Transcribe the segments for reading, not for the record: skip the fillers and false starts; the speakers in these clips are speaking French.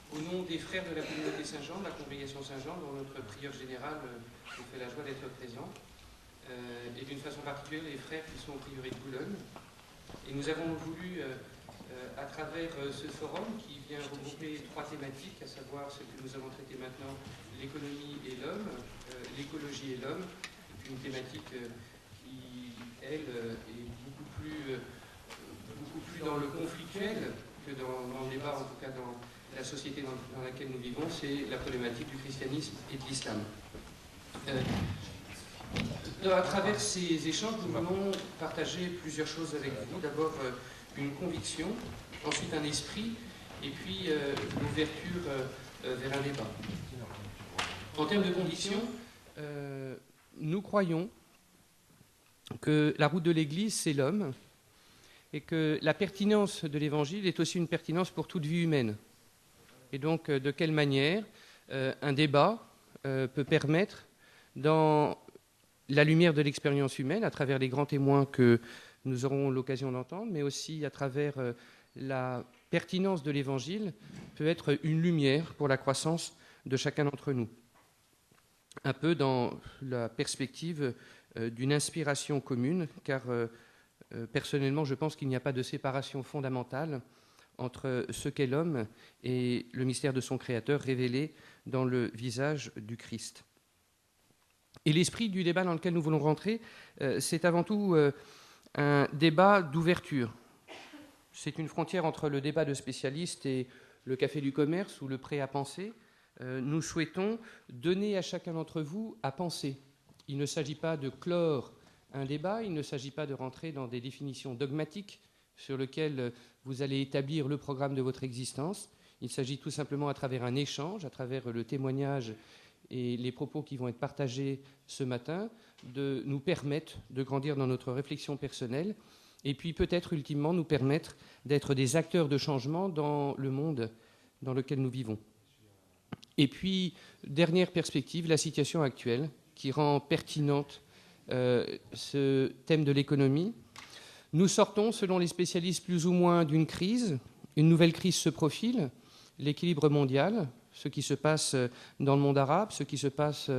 Au nom des frères de la communauté Saint-Jean, de la congrégation Saint-Jean, dont notre prieur général nous fait la joie d'être présent, et d'une façon particulière les frères qui sont au prieuré de Boulogne. Et nous avons voulu, à travers ce forum qui vient regrouper trois thématiques, à savoir ce que nous allons traiter maintenant, l'économie et l'homme, l'écologie et l'homme, une thématique qui, elle, est beaucoup plus dans le conflictuel que dans le débat, en tout cas dans la société dans laquelle nous vivons, c'est la problématique du christianisme et de l'islam. À travers ces échanges, nous voulons partager plusieurs choses avec vous. D'abord, une conviction, ensuite un esprit, et puis l'ouverture vers un débat. En termes de conviction, nous croyons que la route de l'Église, c'est l'homme, et que la pertinence de l'Évangile est aussi une pertinence pour toute vie humaine. Et donc, de quelle manière un débat peut permettre, dans la lumière de l'expérience humaine, à travers les grands témoins que nous aurons l'occasion d'entendre, mais aussi à travers la pertinence de l'Évangile, peut être une lumière pour la croissance de chacun d'entre nous. Un peu dans la perspective d'une inspiration commune, car personnellement, je pense qu'il n'y a pas de séparation fondamentale entre ce qu'est l'homme et le mystère de son Créateur révélé dans le visage du Christ. Et l'esprit du débat dans lequel nous voulons rentrer, c'est avant tout un débat d'ouverture. C'est une frontière entre le débat de spécialistes et le café du commerce ou le prêt à penser. Nous souhaitons donner à chacun d'entre vous à penser. Il ne s'agit pas de clore un débat, il ne s'agit pas de rentrer dans des définitions dogmatiques sur lesquelles vous allez établir le programme de votre existence. Il s'agit tout simplement, à travers un échange, à travers le témoignage et les propos qui vont être partagés ce matin, de nous permettre de grandir dans notre réflexion personnelle et puis peut-être ultimement nous permettre d'être des acteurs de changement dans le monde dans lequel nous vivons. Et puis, dernière perspective, la situation actuelle qui rend pertinente ce thème de l'économie. Nous sortons, selon les spécialistes, plus ou moins d'une crise. Une nouvelle crise se profile, l'équilibre mondial, ce qui se passe dans le monde arabe, ce qui se passe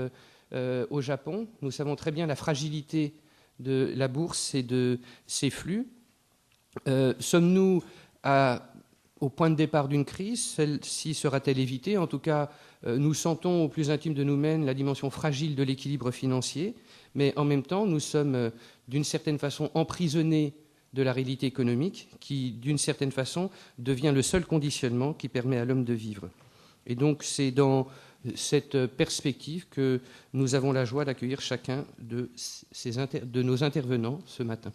au Japon. Nous savons très bien la fragilité de la bourse et de ses flux. Sommes-nous au point de départ d'une crise? Celle-ci sera-t-elle évitée? En tout cas, nous sentons au plus intime de nous-mêmes la dimension fragile de l'équilibre financier, mais en même temps, nous sommes d'une certaine façon emprisonnés de la réalité économique qui, d'une certaine façon, devient le seul conditionnement qui permet à l'homme de vivre. Et donc, c'est dans cette perspective que nous avons la joie d'accueillir chacun de nos intervenants ce matin.